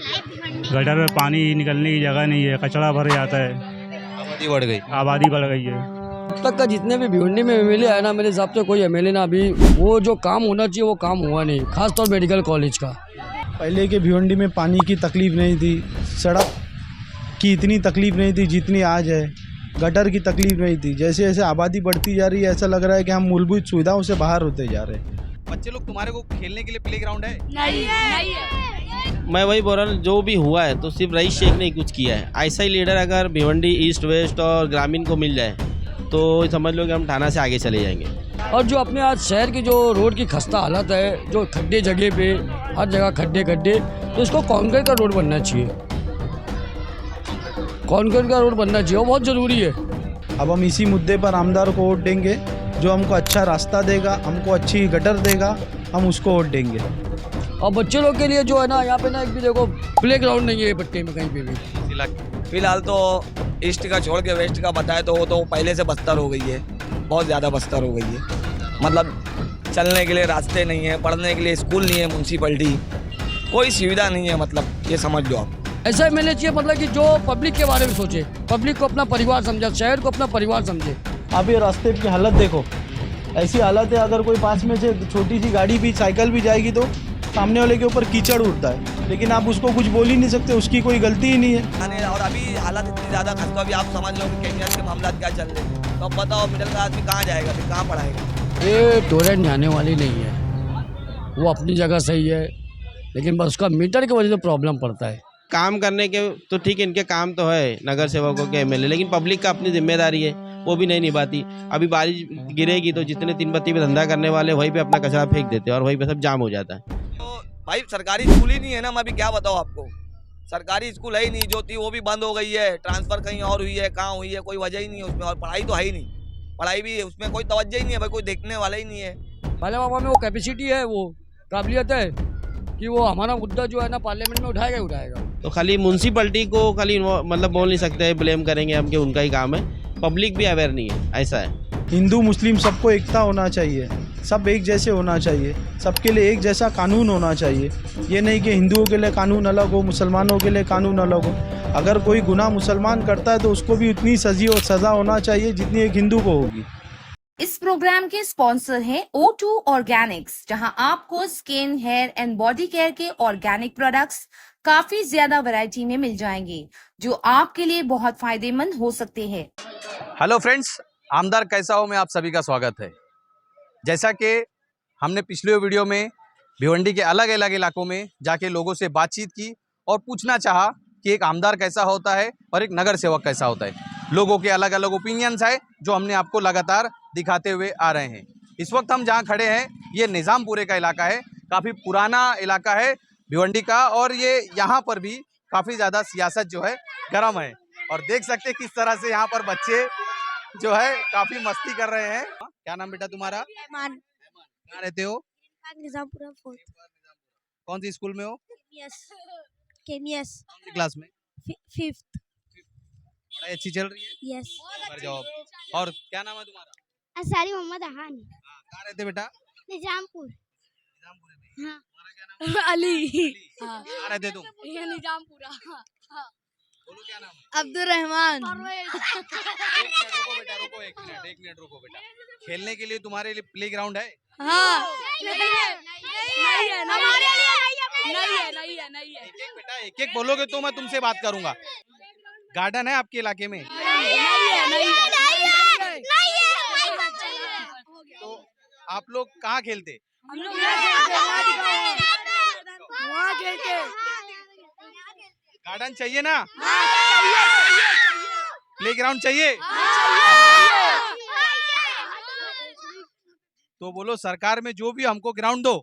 Gutter में पानी निकलने की जगह नहीं है, कचरा भर जाता है, आबादी बढ़ गई है। अब तक का जितने भी भिवंडी में एमएलए आया ना, मेरे हिसाब से कोई एमएलए ना अभी वो जो काम होना चाहिए वो काम हुआ नहीं, खासतौर मेडिकल कॉलेज का। पहले के भिवंडी में पानी की तकलीफ नहीं थी, सड़क की इतनी तकलीफ नहीं थी जितनी आज है, गटर की तकलीफ नहीं थी। जैसे जैसे आबादी बढ़ती जा रही है ऐसा लग रहा है कि हम मूलभूत सुविधाओं से बाहर होते जा रहे हैं। बच्चे लोग तुम्हारे को खेलने के लिए प्लेग्राउंड है? नहीं है। मैं वही बोल रहा हूँ, जो भी हुआ है तो सिर्फ रईस शेख ने कुछ किया है। ऐसा ही लीडर अगर भिवंडी ईस्ट वेस्ट और ग्रामीण को मिल जाए तो समझ लो कि हम थाना से आगे चले जाएंगे। और जो अपने आज शहर की जो रोड की खस्ता हालत है, जो खड्डे जगह पे हर जगह खड्डे खड्डे, तो इसको कंक्रीट का रोड बनना चाहिए, कंक्रीट का रोड बनना चाहिए, वो बहुत ज़रूरी है। अब हम इसी मुद्दे पर आमदार को वोट देंगे, जो हमको अच्छा रास्ता देगा, हमको अच्छी गटर देगा, हम उसको वोट देंगे। और बच्चे लोग के लिए जो है ना, यहाँ पे ना एक भी देखो प्ले ग्राउंड नहीं है पट्टे में कहीं पे भी। फिलहाल तो ईस्ट का छोड़ के वेस्ट का बताए तो वो तो पहले से बस्तर हो गई है, बहुत ज़्यादा बस्तर हो गई है। मतलब चलने के लिए रास्ते नहीं है, पढ़ने के लिए स्कूल नहीं है, म्यूनसिपलिटी कोई सुविधा नहीं है, मतलब ये समझ लो आप। ऐसा एमएलए चाहिए मतलब कि जो पब्लिक के बारे में सोचे, पब्लिक को अपना परिवार समझे, शहर को अपना परिवार समझे। आप ये रास्ते की हालत देखो, ऐसी हालत है अगर कोई पास में से छोटी सी गाड़ी भी साइकिल भी जाएगी तो सामने वाले के ऊपर कीचड़ उड़ता है, लेकिन आप उसको कुछ बोल ही नहीं सकते, उसकी कोई गलती ही नहीं है। और अभी हालत इतनी ज़्यादा खस्ता, अभी आप समझ लो कि केमिया के मामला क्या चल रहे हैं, तो अब बताओ मिडिल क्लास आदमी कहाँ जाएगा, फिर कहाँ पढ़ाएगा। ये टोरेंट जाने वाली नहीं है, वो अपनी जगह सही है, लेकिन बस उसका मीटर की वजह से प्रॉब्लम पड़ता है। काम करने के तो ठीक है, इनके काम तो है नगर सेवकों के एमएलए, लेकिन पब्लिक का अपनी जिम्मेदारी है, वो भी नहीं निभाती। अभी बारिश गिरेगी तो जितने 3 बत्ती पे धंधा करने वाले वहीं पे अपना कचरा फेंक देते हैं और वहीं पे सब जाम हो जाता है। तो भाई सरकारी स्कूल ही नहीं है ना, मैं अभी क्या बताऊँ आपको, सरकारी स्कूल है ही नहीं, जो थी वो भी बंद हो गई है, ट्रांसफर कहीं और हुई है, कहाँ हुई है कोई वजह ही नहीं है उसमें, और पढ़ाई तो है ही नहीं, पढ़ाई भी उसमें कोई तवज्जो ही नहीं है भाई, कोई देखने वाला ही नहीं है। पहले बाबा में वो कैपेसिटी है, वो काबिलियत है कि वो हमारा मुद्दा जो है ना पार्लियामेंट में उठाएगा ही उठाएगा। तो खाली म्यूनसिपलिटी को खाली मतलब बोल नहीं सकते, ब्लेम करेंगे हम कि उनका ही काम है, पब्लिक भी अवेयर नहीं है, ऐसा है। हिंदू मुस्लिम सबको एकता होना चाहिए, सब एक जैसे होना चाहिए, सबके लिए एक जैसा कानून होना चाहिए। ये नहीं कि हिंदुओं के लिए कानून अलग हो, मुसलमानों के लिए कानून अलग हो। अगर कोई गुनाह मुसलमान करता है तो उसको भी उतनी सज़ा होना चाहिए जितनी एक हिंदू को होगी। इस प्रोग्राम के स्पॉन्सर हैं O2 ऑर्गेनिक्स, जहां आपको skin, hair and body care के ऑर्गेनिक प्रोडक्ट्स काफी ज्यादा वैरायटी में मिल जाएंगे, जो आपके लिए बहुत फायदेमंद हो सकते हैं। हेलो फ्रेंड्स, आमदार कैसा हो में आप सभी का स्वागत है। जैसा कि हमने पिछले वीडियो में भिवंडी के अलग अलग इलाकों में जाके लोगों से बातचीत की और पूछना चाहा कि एक आमदार कैसा होता है और एक नगर सेवक कैसा होता है। लोगों के अलग अलग ओपिनियंस है जो हमने आपको लगातार दिखाते हुए आ रहे हैं। इस वक्त हम जहां खड़े हैं ये निज़ामपुरे का इलाका है, काफ़ी पुराना इलाका है भिवंडी का, और ये यहाँ पर भी काफ़ी ज़्यादा सियासत जो है गर्म है, और देख सकते हैं किस तरह से यहाँ पर बच्चे जो है काफ़ी मस्ती कर रहे हैं। क्या नाम बेटा तुम्हारा? कहाँ रहते हो? निजामपुरा 4th। कौन सी स्कूल में हो? केमियस कौन सी क्लास में? 5th। पढ़ाई अच्छी चल रही है? यस। कर जाओ। और क्या नाम है तुम्हारा? अंसारी मोहम्मद अहान। कहाँ रहते बेटा? निजामपुर। निजामपुरे में। हाँ। तुम्हारा क्या नाम है? अली। हाँ। कहाँ रहते तुम? ये निजामपुरा। हाँ। बोलो क्या नाम है? अब्दुल रहमान। रुको बेटा, रुको एक मिनट रुको बेटा। खेलने के लिए तुम्हारे लिए प्ले ग्राउंड है? हाँ। नहीं है। एक बेटा एक बोलोगे तो मैं तुमसे बात करूंगा। गार्डन है आपके इलाके में? तो आप लोग कहाँ खेलते? गार्डन चाहिए ना? प्ले ग्राउंड चाहिए? तो बोलो सरकार में जो भी हमको ग्राउंड दो।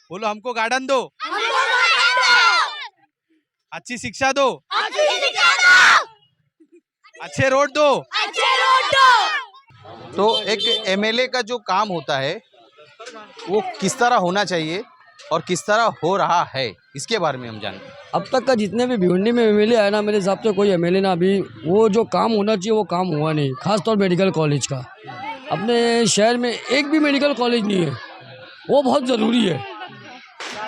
बोलो हमको गार्डन दो, अच्छी शिक्षा दो, अच्छे रोड दो। तो एक एमएलए का जो काम होता है वो किस तरह होना चाहिए और किस तरह हो रहा है, इसके बारे में हम जानें। अब तक का जितने भी भिवंडी में एमएलए आया ना, मेरे हिसाब से कोई एमएलए ना अभी वो जो काम होना चाहिए वो काम हुआ नहीं, खासतौर मेडिकल कॉलेज का। अपने शहर में एक भी मेडिकल कॉलेज नहीं है, वो बहुत ज़रूरी है।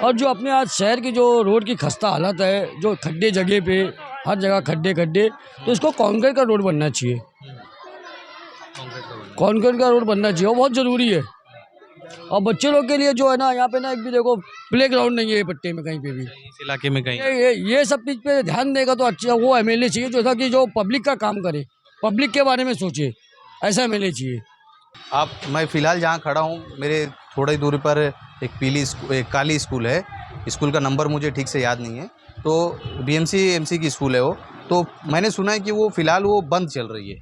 और जो अपने आज शहर की जो रोड की खस्ता हालत है, जो खड्डे जगह पे हर जगह खड्डे खड्डे, तो इसको कंक्रीट का रोड बनना चाहिए। कंक्रीट का रोड बनना चाहिए, वो बहुत ज़रूरी है। और बच्चे लोग के लिए जो है ना, यहाँ पे ना एक भी देखो प्ले ग्राउंड नहीं है ये पट्टे में कहीं पे भी। इस इलाके में कहीं ये सब चीज़ पे ध्यान देगा तो अच्छा वो एमएलए चाहिए जो था कि जो पब्लिक का काम करे, पब्लिक के बारे में सोचे, ऐसा एमएलए चाहिए। मैं फ़िलहाल जहाँ खड़ा हूँ, मेरे थोड़ी दूरी पर एक काली स्कूल है। स्कूल का नंबर मुझे ठीक से याद नहीं है, तो BMC की स्कूल है वो। तो मैंने सुना है कि वो फ़िलहाल वो बंद चल रही है।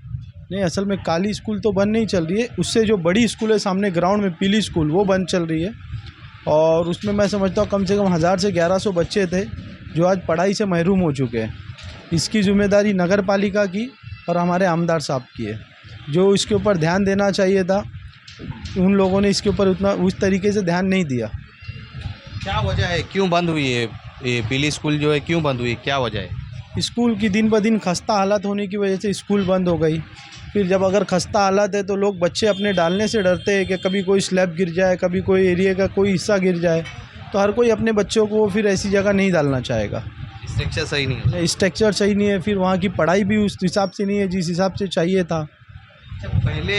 नहीं, असल में काली स्कूल तो बंद नहीं चल रही है, उससे जो बड़ी स्कूल है सामने ग्राउंड में पीली स्कूल, वो बंद चल रही है। और उसमें मैं समझता हूँ कम से कम 1000 से 1100 बच्चे थे जो आज पढ़ाई से महरूम हो चुके हैं। इसकी जिम्मेदारी नगर पालिका की और हमारे आमदार साहब की है। जो इसके ऊपर ध्यान देना चाहिए था, उन लोगों ने इसके ऊपर उतना उस तरीके से ध्यान नहीं दिया। क्या वजह है, क्यों बंद हुई है ये पीली स्कूल जो है, क्यों बंद हुई, क्या वजह है? स्कूल की दिन ब दिन खस्ता हालत होने की वजह से स्कूल बंद हो गई। फिर जब अगर खस्ता हालत है तो लोग बच्चे अपने डालने से डरते हैं कि कभी कोई स्लैब गिर जाए, कभी कोई एरिया का कोई हिस्सा गिर जाए, तो हर कोई अपने बच्चों को फिर ऐसी जगह नहीं डालना चाहेगा। स्ट्रक्चर सही नहीं है। स्ट्रक्चर सही नहीं है, फिर वहाँ की पढ़ाई भी उस हिसाब से नहीं है जिस हिसाब से चाहिए था। पहले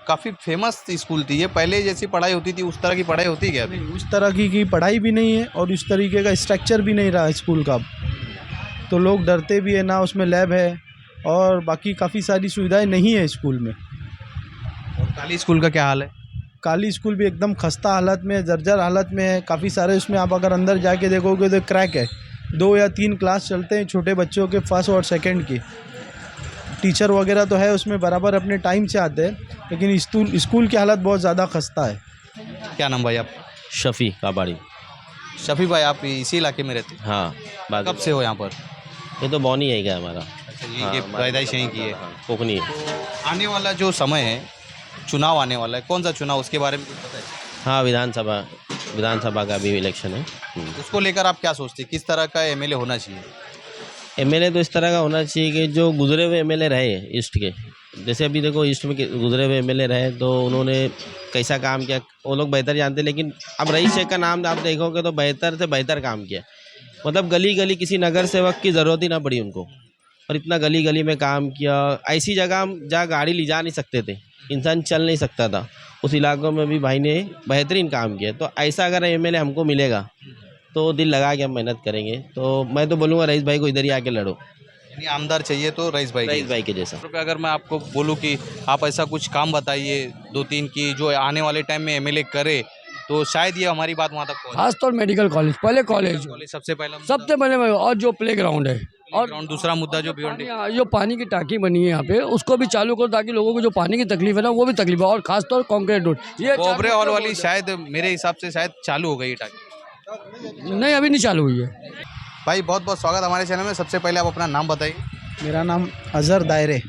काफ़ी फेमस स्कूल थी ये, पहले जैसी पढ़ाई होती थी उस तरह की पढ़ाई होती है क्या अभी? उस तरह की पढ़ाई भी नहीं है और उस तरीके का स्ट्रक्चर भी नहीं रहा स्कूल का। तो लोग डरते भी है ना, उसमें लैब है और बाकी काफ़ी सारी सुविधाएं नहीं है स्कूल में। और काली स्कूल का क्या हाल है? काली स्कूल भी एकदम खस्ता हालत में, जर्जर हालत में है। काफ़ी सारे उसमें आप अगर अंदर जाके देखोगे तो क्रैक है। 2 या 3 क्लास चलते हैं छोटे बच्चों के, फर्स्ट और सेकंड की। टीचर वगैरह तो है उसमें बराबर अपने टाइम से आते हैं, लेकिन स्कूल की हालत बहुत ज़्यादा खस्ता है। क्या नाम भाई आप? शफ़ी काबाड़ी। शफी भाई, आप इसी इलाके में रहते हैं? हाँ, कब से हो यहाँ पर? ये तो बौनी है क्या हमारा। अच्छा, ये पैदाइश यहीं की है। कोकनी है। आने वाला जो समय है, चुनाव आने वाला है, कौन सा चुनाव, उसके बारे में कुछ पता है? हाँ, विधानसभा का भी इलेक्शन है। उसको लेकर आप क्या सोचते हैं, किस तरह का एमएलए होना चाहिए? एमएलए तो इस तरह का होना चाहिए कि जो गुजरे हुए एमएलए रहे ईस्ट के, जैसे अभी देखो ईस्ट में गुजरे हुए एमएलए रहे तो उन्होंने कैसा काम किया वो लोग बेहतर जानते हैं। लेकिन अब रईस शेख का नाम आप देखोगे तो बेहतर से बेहतर काम किया। मतलब गली गली किसी नगर सेवक की ज़रूरत ही ना पड़ी उनको, और इतना गली गली में काम किया। ऐसी जगह हम जहाँ गाड़ी ले जा नहीं सकते थे, इंसान चल नहीं सकता था, उस इलाकों में भी भाई ने बेहतरीन काम किया। तो ऐसा अगर एमएलए हमको मिलेगा तो दिल लगा के हम मेहनत करेंगे। तो मैं तो बोलूँगा रईस भाई को इधर ही आके लड़ो। यानी आमदार चाहिए तो रईस भाई के जैसा। अगर मैं आपको बोलूँ कि आप ऐसा कुछ काम बताइए 2-3 की जो आने वाले टाइम में एमएलए करे, तो शायद ये हमारी बात वहाँ तक पहुँचे। खासतौर मेडिकल कॉलेज, पहले कॉलेज सबसे पहले और जो प्ले ग्राउंड है, और दूसरा मुद्दा जो भिवंडी जो पानी की टाकी बनी है यहाँ पे, उसको भी चालू करो ताकि लोगों को जो पानी की तकलीफ है ना वो भी तकलीफ है। और खासतौर कॉन्क्रीट रोड, ये कोबरे हॉल वाली शायद मेरे हिसाब से शायद चालू हो गई टाकी। नहीं, अभी नहीं चालू हुई है। भाई बहुत बहुत स्वागत हमारे चैनल में। सबसे पहले आप अपना नाम बताइए। मेरा नाम अज़हर दायरे।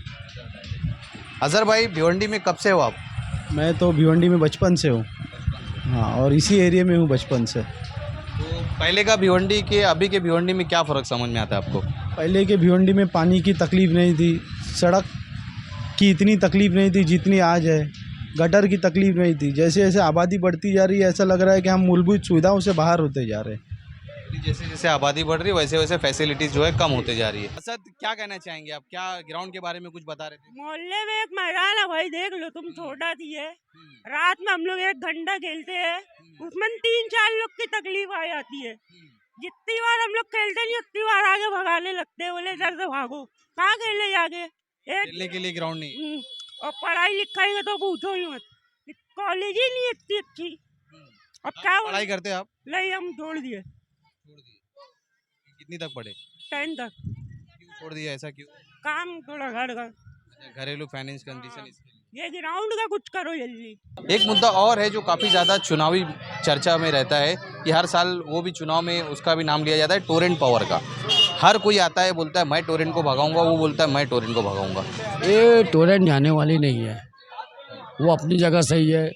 अज़हर भाई, भिवंडी में कब से हो आप? मैं तो भिवंडी में बचपन से हूँ। हाँ, और इसी एरिया में हूँ बचपन से। तो पहले का भिवंडी के अभी के भिवंडी में क्या फ़र्क समझ में आता है आपको? पहले के भिवंडी में पानी की तकलीफ़ नहीं थी, सड़क की इतनी तकलीफ़ नहीं थी जितनी आज है, गटर की तकलीफ़ नहीं थी। जैसे जैसे आबादी बढ़ती जा रही है ऐसा लग रहा है कि हम मूलभूत सुविधाओं से बाहर होते जा रहे हैं। जैसे जैसे आबादी बढ़ रही है वैसे वैसे फैसिलिटीज़ जो है कम होते जा रही है। असद, क्या कहना चाहेंगे आप? क्या ग्राउंड के बारे में कुछ बता रहे थे? मोहल्ले में एक मैदान है भाई, देख लो तुम, छोटा सी है। रात में हम लोग 1 घंटा खेलते हैं, उसमें 3-4 लोग की तकलीफ आ जाती है। जितनी बार हम लोग खेलते नहीं उतनी बार आगे भगाने लगते हैं, बोले इधर से भागो, कहाँ खेलने जाके। खेलने के लिए ग्राउंड नहीं, और पढ़ाई लिखाई का तो पूछो ही मत, कॉलेज ही नहीं इतनी अच्छी। अब क्या पढ़ाई करते आप? नहीं, हम छोड़ दिए। कितनी तक पढ़े? 10 तक। क्यों छोड़ दिया, ऐसा क्यों? काम थोड़ा घर का, घरेलू फाइनेंस कंडीशन। ये ग्राउंड का कुछ करो जल्दी। एक मुद्दा और है जो काफ़ी ज़्यादा चुनावी चर्चा में रहता है कि हर साल वो भी चुनाव में उसका भी नाम लिया जाता है, टोरेंट पावर का। हर कोई आता है, बोलता है मैं टोरेंट को भगाऊंगा, वो बोलता है मैं टोरेंट को भगाऊंगा। ये टोरेंट जाने वाली नहीं है, वो अपनी जगह सही है,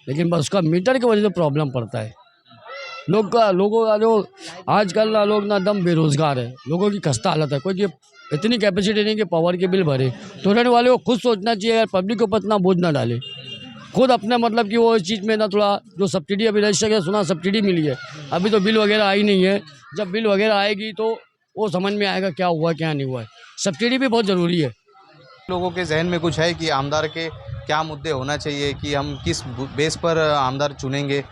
लेकिन बस उसका मीटर की वजह से प्रॉब्लम पड़ता है। लोगों का जो आजकल ना लोग ना दम बेरोजगार है, लोगों की खस्ता हालत है, कोई इतनी कैपेसिटी नहीं कि पावर के बिल भरे। टोरेंट वाले को खुद सोचना चाहिए यार, पब्लिक के ऊपर इतना बोझ ना डाले। खुद अपने मतलब कि वो इस चीज़ में ना थोड़ा जो सब्सिडी अभी रजिस्टर के सुना सब्सिडी मिली है, अभी तो बिल वगैरह आई नहीं है। जब बिल वगैरह आएगी तो वो समझ में आएगा क्या हुआ क्या नहीं हुआ है। सब्सिडी भी बहुत ज़रूरी है। लोगों के जहन में कुछ है कि आमदार के क्या मुद्दे होना चाहिए, कि हम किस बेस पर आमदार चुनेंगे,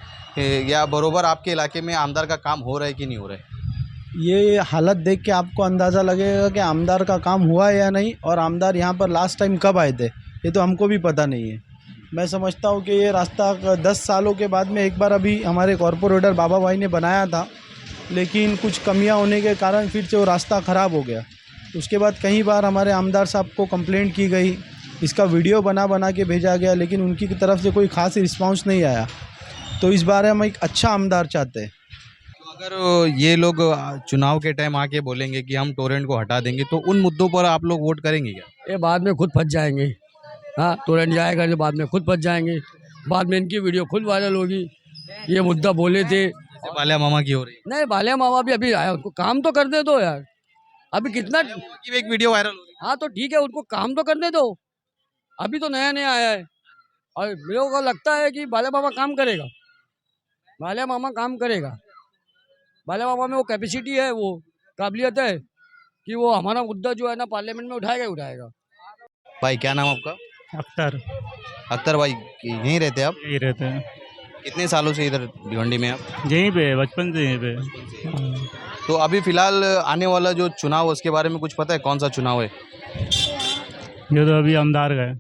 या बरोबर आपके इलाके में आमदार का काम हो रहा है कि नहीं हो रहा है? ये हालत देख के आपको अंदाज़ा लगेगा कि आमदार का काम हुआ है या नहीं, और आमदार यहाँ पर लास्ट टाइम कब आए थे ये तो हमको भी पता नहीं है। मैं समझता हूँ कि ये रास्ता 10 सालों के बाद में एक बार अभी हमारे कॉरपोरेटर बाबा भाई ने बनाया था, लेकिन कुछ कमियाँ होने के कारण फिर से वो रास्ता ख़राब हो गया। उसके बाद कई बार हमारे आमदार साहब को कंप्लेंट की गई, इसका वीडियो बना के भेजा गया, लेकिन उनकी तरफ से कोई खास रिस्पांस नहीं आया। तो इस बार हम एक अच्छा आमदार चाहते हैं। अगर ये लोग चुनाव के टाइम आके बोलेंगे कि हम टोरेंट को हटा देंगे, तो उन मुद्दों पर आप लोग वोट करेंगे क्या? ये बाद में खुद फंस जाएंगे। हाँ, तुरंत जाएगा तो बाद में खुद फंस जाएंगे। बाद में इनकी वीडियो खुद वायरल होगी, ये मुद्दा बोले थे। जैसे बालिया मामा की हो रही है। नहीं, बालिया मामा भी अभी आया, उनको काम तो करने दो यार। अभी कितना की एक वीडियो वायरल हो रही हाँ तो ठीक है, उनको काम तो करने दो। अभी तो नया नया आया है और मेरे को लगता है कि बालिया मामा काम करेगा। बालिया मामा काम करेगा। बालिया मामा में वो कैपेसिटी है, वो काबिलियत है कि वो हमारा मुद्दा जो है ना पार्लियामेंट में उठाएगा ही उठाएगा। भाई क्या नाम आपका? अख्तर अख्तर भाई, यहीं रहते हैं आप? यही रहते हैं, कितने सालों से इधर भिवंडी में आप? यहीं पे बचपन से यहीं पे। तो अभी फिलहाल आने वाला जो चुनाव है उसके बारे में कुछ पता है, कौन सा चुनाव है? ये तो अभी आमदार का है।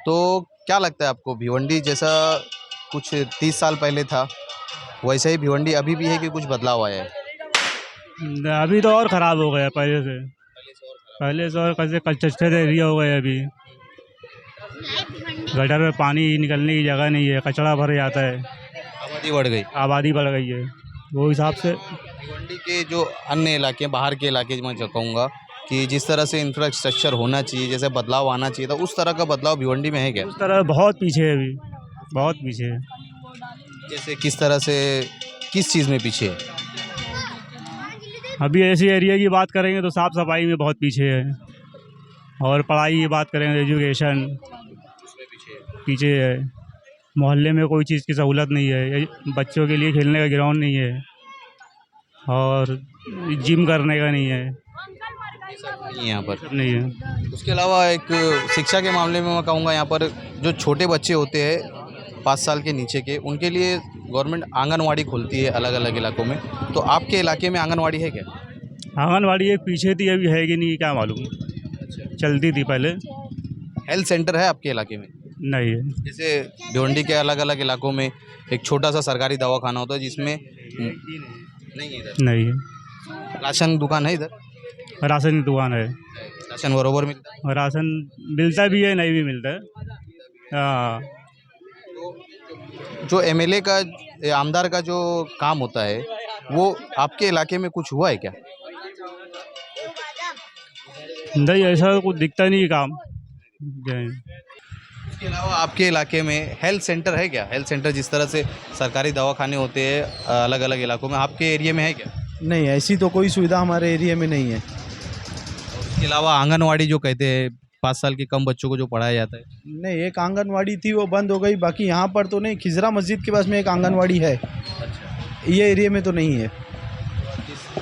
तो क्या लगता है आपको, भिवंडी जैसा कुछ 30 साल पहले था वैसा ही भिवंडी अभी भी है कि कुछ बदलाव आया है? अभी तो और ख़राब हो गया पहले से और कैसे कंस्ट्रक्टेड एरिया हो गए। अभी गटर में पानी निकलने की जगह नहीं है, कचरा भर जाता है, आबादी बढ़ गई है। वो हिसाब से भिवंडी के जो अन्य इलाके, बाहर के इलाके, मैं कहूँगा कि जिस तरह से इंफ्रास्ट्रक्चर होना चाहिए, जैसे बदलाव आना चाहिए था, उस तरह का बदलाव भिवंडी में है क्या? उस तरह बहुत पीछे है, अभी बहुत पीछे है। जैसे किस तरह से, किस चीज़ में पीछे है? अभी ऐसी एरिया की बात करेंगे तो साफ़ सफाई में बहुत पीछे है, और पढ़ाई की बात करेंगे तो एजुकेशन पीछे है। मोहल्ले में कोई चीज़ की सहूलत नहीं है, बच्चों के लिए खेलने का ग्राउंड नहीं है, और जिम करने का नहीं है, यहाँ पर नहीं है। उसके अलावा एक शिक्षा के मामले में मैं कहूँगा, यहाँ पर जो छोटे बच्चे होते हैं 5 साल के नीचे के, उनके लिए गवर्नमेंट आंगनवाड़ी खोलती है अलग अलग इलाकों में। तो आपके इलाके में आंगनवाड़ी है क्या? आंगनवाड़ी एक पीछे थी, अभी है कि नहीं क्या मालूम, चलती थी पहले। हेल्थ सेंटर है आपके इलाके में? नहीं है। जैसे भिवंडी के अलग अलग इलाकों में एक छोटा सा सरकारी दवाखाना होता है जिसमें नहीं है इधर। नहीं है। राशन दुकान है इधर? राशन की दुकान है, राशन बरोबर मिलता है? राशन मिलता भी है, नहीं भी मिलता है। हाँ, जो एमएलए का, आमदार का जो काम होता है वो आपके इलाके में कुछ हुआ है क्या? नहीं, ऐसा कुछ दिखता नहीं काम। इसके अलावा आपके इलाके में हेल्थ सेंटर है क्या? हेल्थ सेंटर जिस तरह से सरकारी दवाखाने होते हैं अलग अलग इलाकों में, आपके एरिया में है क्या? नहीं, ऐसी तो कोई सुविधा हमारे एरिया में नहीं है। इसके अलावा आंगनवाड़ी जो कहते हैं 5 साल के कम बच्चों को जो पढ़ाया जाता है? नहीं, एक आंगनवाड़ी थी वो बंद हो गई, बाकी यहाँ पर तो नहीं। खिजरा मस्जिद के पास में एक आंगनवाड़ी है, ये एरिया में तो नहीं है।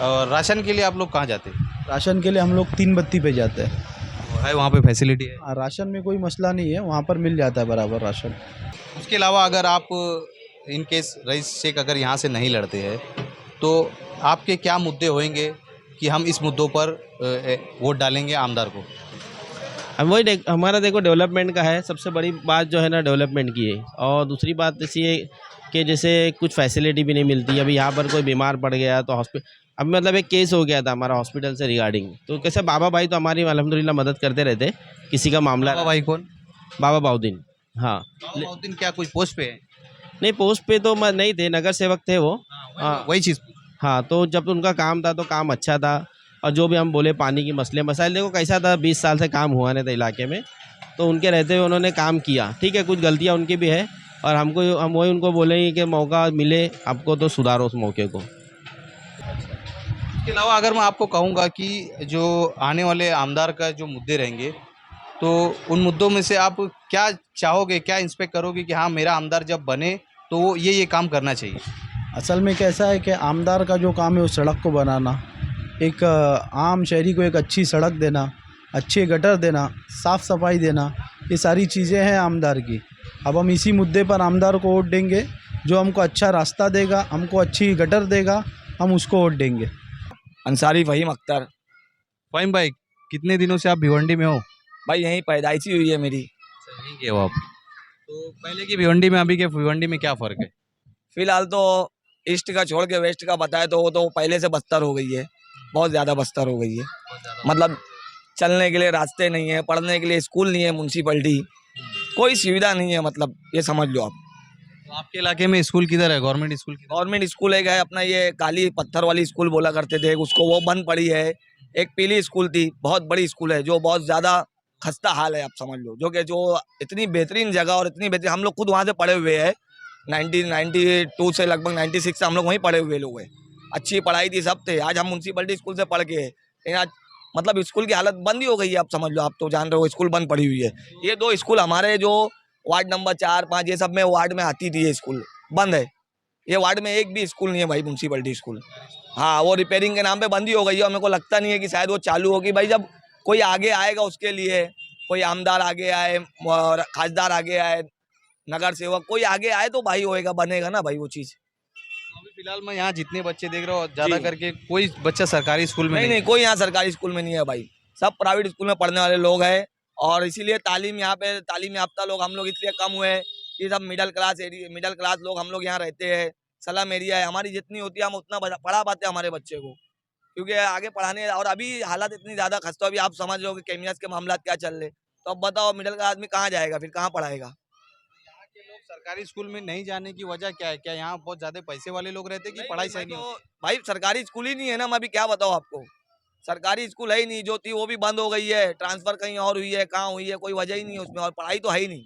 और राशन के लिए आप लोग कहाँ जाते हैं? राशन के लिए हम लोग 3 बत्ती पे जाते हैं। है वहाँ पे फैसिलिटी है? हाँ, राशन में कोई मसला नहीं है, वहाँ पर मिल जाता है बराबर राशन। उसके अलावा अगर आप इन केस रईस शेख अगर यहाँ से नहीं लड़ते हैं तो आपके क्या मुद्दे होंगे कि हम इस मुद्दों पर वोट डालेंगे आमदार को? अब वही हमारा देखो डेवलपमेंट का है, सबसे बड़ी बात जो है ना डेवलपमेंट की है। और दूसरी बात ऐसी है कि जैसे कुछ फैसिलिटी भी नहीं मिलती। अभी यहाँ पर कोई बीमार पड़ गया तो अब मतलब एक केस हो गया था हमारा हॉस्पिटल से रिगार्डिंग, तो कैसे बाबा भाई तो हमारी अल्हम्दुलिल्लाह मदद करते रहते। किसी का मामला, बाबा भाई कौन? बाबा बाउद्दीन। हाँ, बाउद्दीन क्या कुछ पोस्ट पे है? नहीं, पोस्ट पे तो नहीं थे, नगर सेवक थे वो। हाँ, वही चीज़। हाँ, तो जब उनका काम था तो काम अच्छा था, और जो भी हम बोले पानी की मसले मसाइल, देखो कैसा था, 20 साल से काम हुआ नहीं था इलाके में, तो उनके रहते हुए उन्होंने काम किया। ठीक है, कुछ गलतियाँ उनकी भी है, और हम वही उनको बोलेंगे कि मौका मिले आपको तो सुधारो उस मौके को। इसके अलावा अगर मैं आपको कहूँगा कि जो आने वाले आमदार का जो मुद्दे रहेंगे, तो उन मुद्दों में से आप क्या चाहोगे, क्या इंस्पेक्ट करोगे कि हाँ मेरा आमदार जब बने तो वो ये काम करना चाहिए? असल में कैसा है कि आमदार का जो काम है वो सड़क को बनाना, एक आम शहरी को एक अच्छी सड़क देना, अच्छे गटर देना, साफ़ सफाई देना, ये सारी चीज़ें हैं आमदार की। अब हम इसी मुद्दे पर आमदार को वोट देंगे, जो हमको अच्छा रास्ता देगा, हमको अच्छी गटर देगा, हम उसको वोट देंगे। अंसारी फ़हीम अख्तर। फ़हीम भाई, कितने दिनों से आप भिवंडी में हो? भाई यहीं पैदाइशी हुई है मेरी। यहीं के हो आप? तो पहले की भिवंडी में अभी के भिवंडी में क्या फ़र्क है? फिलहाल तो ईस्ट का छोड़ के वेस्ट का बताए तो वो तो पहले से बदतर हो गई है, बहुत ज़्यादा बदतर हो गई है। मतलब चलने के लिए रास्ते नहीं है, पढ़ने के लिए स्कूल नहीं है, म्यूनसिपलिटी कोई सुविधा नहीं है, मतलब ये समझ लो आप। तो आपके इलाके में स्कूल किधर है? गवर्नमेंट स्कूल किधर? गवर्नमेंट स्कूल एक है अपना, ये काली पत्थर वाली स्कूल बोला करते थे उसको, वो बंद पड़ी है। एक पीली स्कूल थी, बहुत बड़ी स्कूल है, जो बहुत ज़्यादा खस्ता हाल है, आप समझ लो। जो इतनी बेहतरीन जगह और इतनी बेहतरीन, हम लोग खुद वहाँ से पढ़े हुए हैं, 1992 से लगभग 96 से हम लोग वहीं पढ़े हुए लोग हैं। अच्छी पढ़ाई थी, सब थे। आज हम म्यूनसिपलिटी स्कूल से पढ़ के, लेकिन आज मतलब स्कूल की हालत बंद ही हो गई है, आप समझ लो। आप तो जान रहे हो स्कूल बंद पड़ी हुई है। ये 2 स्कूल हमारे जो वार्ड नंबर 4, 5 ये सब में वार्ड में आती थी, ये स्कूल बंद है। ये वार्ड में एक भी स्कूल नहीं है भाई, म्यूनसिपलिटी स्कूल। हाँ, वो रिपेयरिंग के नाम पे बंद ही हो गई है और मेरे को लगता नहीं है कि शायद वो चालू होगी। भाई जब कोई आगे आएगा उसके लिए, कोई आमदार आगे आए, खासदार आगे आए, नगर सेवक कोई आगे आए तो भाई होएगा, बनेगा ना भाई वो चीज़। अभी फिलहाल मैं यहाँ जितने बच्चे देख रहा हूँ ज़्यादा करके कोई बच्चा सरकारी स्कूल में नहीं, कोई यहाँ सरकारी स्कूल में नहीं है भाई, सब प्राइवेट स्कूल में पढ़ने वाले लोग हैं। और इसीलिए तालीम यहाँ पे, तालीम याफ्ता लोग हम लोग इसलिए कम हुए हैं कि सब मिडिल क्लास लोग हम लोग यहाँ रहते हैं। सलम एरिया है, हमारी जितनी होती है हम उतना पढ़ा पाते हैं हमारे बच्चे को, क्योंकि आगे पढ़ाने। और अभी हालात इतनी ज़्यादा खस्ता, अभी आप समझ रहे हो कि केमियास के मामला क्या चल रहे, तो अब बताओ मिडिल क्लास आदमी कहाँ जाएगा, फिर कहाँ पढ़ाएगा? यहाँ के लोग सरकारी स्कूल में नहीं जाने की वजह क्या है? क्या यहाँ बहुत ज़्यादा पैसे वाले लोग रहते हैं कि पढ़ाई सही नहीं होती? भाई सरकारी स्कूल ही नहीं है ना, मैं अभी क्या बताऊँ आपको। सरकारी स्कूल है ही नहीं, जो थी वो भी बंद हो गई है, ट्रांसफर कहीं और हुई है, कहाँ हुई है कोई वजह ही नहीं है उसमें। और पढ़ाई तो है ही नहीं,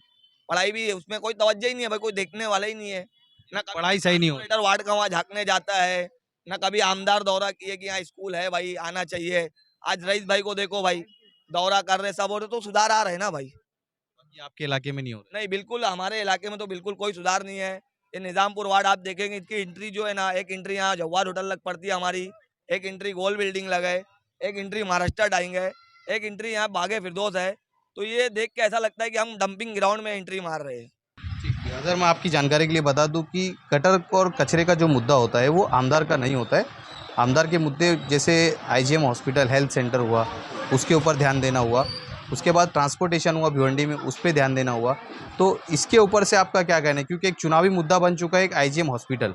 पढ़ाई भी उसमें कोई तवज्जो ही नहीं है भाई, कोई देखने वाला ही नहीं है ना। पढ़ाई सही नहीं होती। वार्ड का वहाँ झाँकने जाता है ना, कभी आमदार दौरा किए कि यहाँ स्कूल है भाई, आना चाहिए। आज रईस भाई को देखो भाई, दौरा कर रहे सब, हो रहे तो सुधार आ रहे ना भाई। आपके इलाके में नहीं हो रहा? नहीं, बिल्कुल हमारे इलाके में तो बिल्कुल कोई सुधार नहीं है। ये निजामपुर वार्ड आप देखेंगे, इसकी एंट्री जो है ना, एक एंट्री यहाँ जवाहर होटल लग पड़ती है हमारी, एक एंट्री गोल बिल्डिंग लग है, एक एंट्री महाराष्ट्र डाइंग है, एक एंट्री यहाँ बागे फिरदौस है। तो ये देख के ऐसा लगता है कि हम डंपिंग ग्राउंड में एंट्री मार रहे हैं। अगर मैं आपकी जानकारी के लिए बता दूं कि गटर और कचरे का जो मुद्दा होता है वो आमदार का नहीं होता है। आमदार के मुद्दे जैसे आईजीएम हॉस्पिटल, हेल्थ सेंटर हुआ, उसके ऊपर ध्यान देना हुआ, उसके बाद ट्रांसपोर्टेशन हुआ भिवंडी में, उस पर ध्यान देना हुआ। तो इसके ऊपर से आपका क्या कहना है? क्योंकि एक चुनावी मुद्दा बन चुका है एक आईजीएम हॉस्पिटल,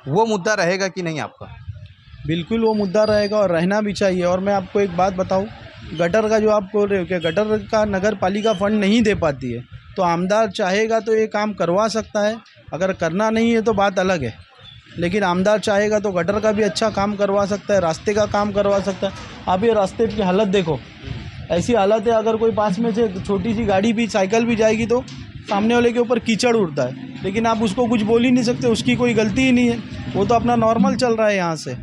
वो मुद्दा रहेगा कि नहीं आपका? बिल्कुल वो मुद्दा रहेगा और रहना भी चाहिए। और मैं आपको एक बात बताऊं, गटर का जो आप बोल रहे हो कि गटर का नगर पालिका फंड नहीं दे पाती है, तो आमदार चाहेगा तो ये काम करवा सकता है, अगर करना नहीं है तो बात अलग है। लेकिन आमदार चाहेगा तो गटर का भी अच्छा काम करवा सकता है, रास्ते का काम करवा सकता है। आप ये रास्ते की हालत देखो, ऐसी हालत है, अगर कोई पास में से छोटी सी गाड़ी भी, साइकिल भी जाएगी तो सामने वाले के ऊपर कीचड़ उड़ता है, लेकिन आप उसको कुछ बोल ही नहीं सकते, उसकी कोई गलती ही नहीं है, वो तो अपना नॉर्मल चल रहा है यहाँ से।